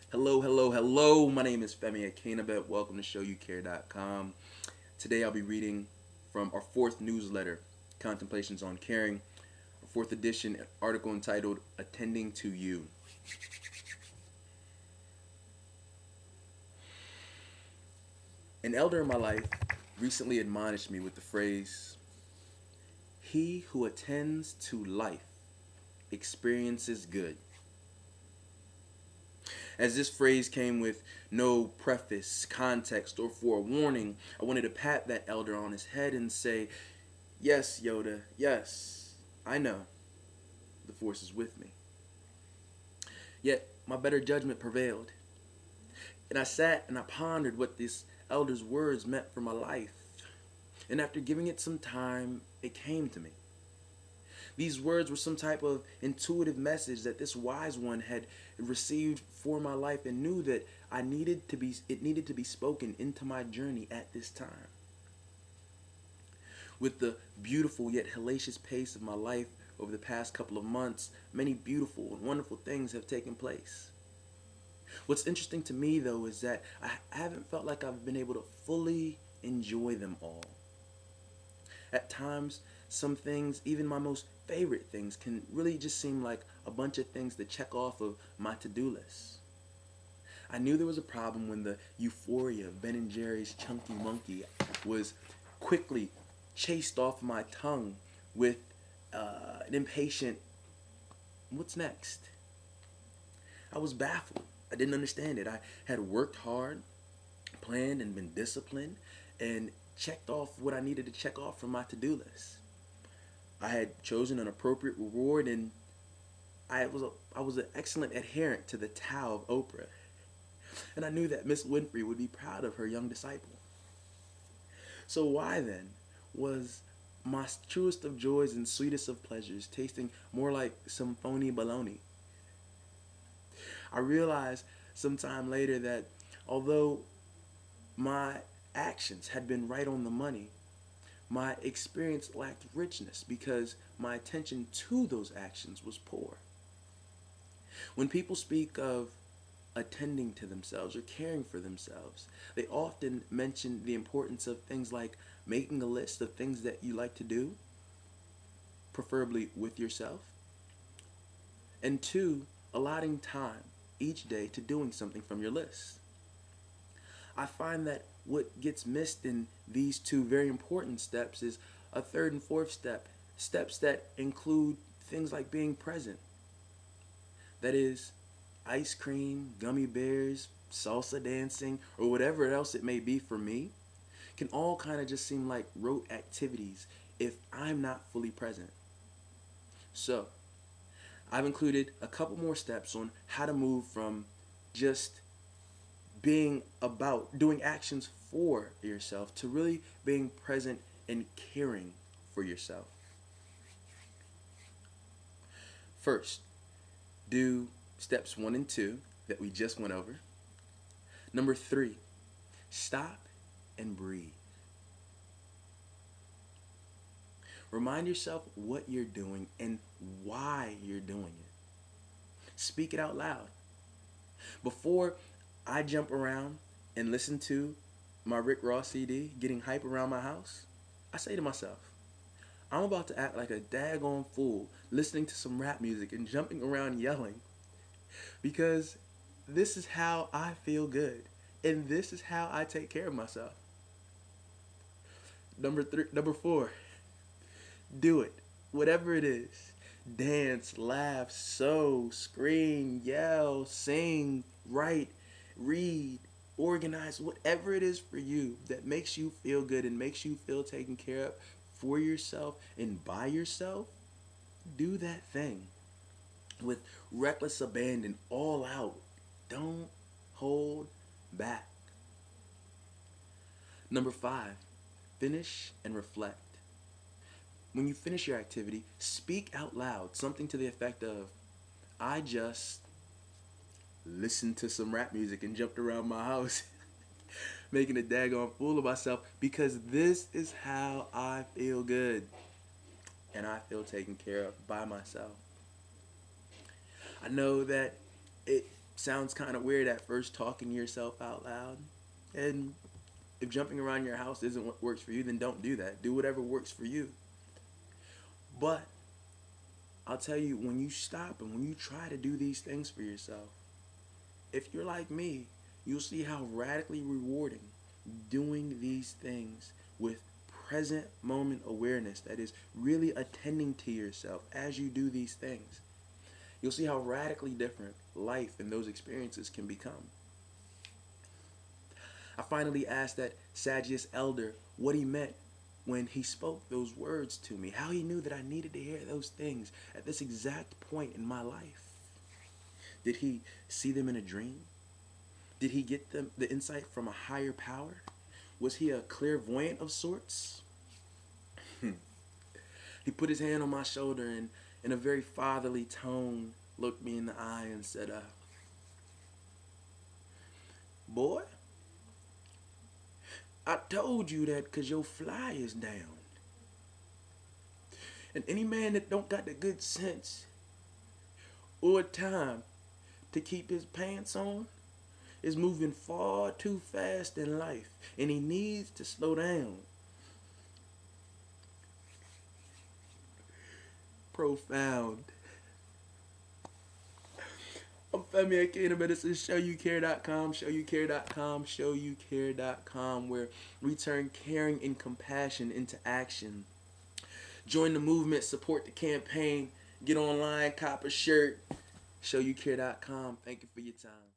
Hello, hello, hello. My name is Femi Akinnagbe. Welcome to ShowUKare.com. Today I'll be reading from our fourth newsletter, Contemplations on Caring, our fourth edition article entitled Attending to You. An elder in my life recently admonished me with the phrase, "He who attends to life experiences good." As this phrase came with no preface, context, or forewarning, I wanted to pat that elder on his head and say, "Yes, Yoda, yes, I know. The Force is with me." Yet, my better judgment prevailed. And I sat and I pondered what this elder's words meant for my life. And after giving it some time, it came to me. These words were some type of intuitive message that this wise one had received for my life and knew that it needed to be spoken into my journey at this time. With the beautiful yet hellacious pace of my life over the past couple of months, many beautiful and wonderful things have taken place. What's interesting to me though is that I haven't felt like I've been able to fully enjoy them all. At times, some things, even my most favorite things, can really just seem like a bunch of things to check off of my to-do list. I knew there was a problem when the euphoria of Ben and Jerry's Chunky Monkey was quickly chased off my tongue with an impatient, "What's next?" I was baffled. I didn't understand it. I had worked hard, planned, and been disciplined, and checked off what I needed to check off from my to-do list. I had chosen an appropriate reward, and I was an excellent adherent to the Tao of Oprah. And I knew that Miss Winfrey would be proud of her young disciple. So why then was my truest of joys and sweetest of pleasures tasting more like some phony baloney? I realized sometime later that although my actions had been right on the money, my experience lacked richness because my attention to those actions was poor. When people speak of attending to themselves or caring for themselves, they often mention the importance of things like making a list of things that you like to do, preferably with yourself, and two, allotting time each day to doing something from your list. I find that what gets missed in these two very important steps is a third and fourth step, steps that include things like being present. That is, ice cream, gummy bears, salsa dancing, or whatever else it may be for me, can all kind of just seem like rote activities if I'm not fully present. So, I've included a couple more steps on how to move from just being about doing actions for yourself to really being present and caring for yourself. First, do steps 1 and 2 that we just went over. Number 3, stop and breathe. Remind yourself what you're doing and why you're doing it. Speak it out loud. Before I jump around and listen to my Rick Ross CD, getting hype around my house, I say to myself, I'm about to act like a daggone fool listening to some rap music and jumping around yelling because this is how I feel good and this is how I take care of myself. Number 4, do it. Whatever it is. Dance, laugh, sew, scream, yell, sing, write, read, organize, whatever it is for you that makes you feel good and makes you feel taken care of for yourself and by yourself, do that thing with reckless abandon, all out. Don't hold back. Number 5, finish and reflect. When you finish your activity, speak out loud something to the effect of, I just listened to some rap music and jumped around my house making a daggone fool of myself because this is how I feel good and I feel taken care of by myself. I know that it sounds kind of weird at first talking to yourself out loud. And if jumping around your house isn't what works for you, then don't do that. Do whatever works for you. But I'll tell you, when you stop and when you try to do these things for yourself, if you're like me, you'll see how radically rewarding doing these things with present moment awareness, that is, really attending to yourself as you do these things. You'll see how radically different life and those experiences can become. I finally asked that Saggius elder what he meant when he spoke those words to me, how he knew that I needed to hear those things at this exact point in my life. Did he see them in a dream? Did he get the insight from a higher power? Was he a clairvoyant of sorts? He put his hand on my shoulder and in a very fatherly tone looked me in the eye and said, boy, I told you that because your fly is down. And any man that don't got the good sense or time to keep his pants on is moving far too fast in life, and he needs to slow down. Profound. I'm Femi Akinnagbe. This is ShowUKare.com, ShowUKare.com, ShowUKare.com, where we turn caring and compassion into action. Join the movement, support the campaign, get online, cop a shirt. ShowUKare.com. Thank you for your time.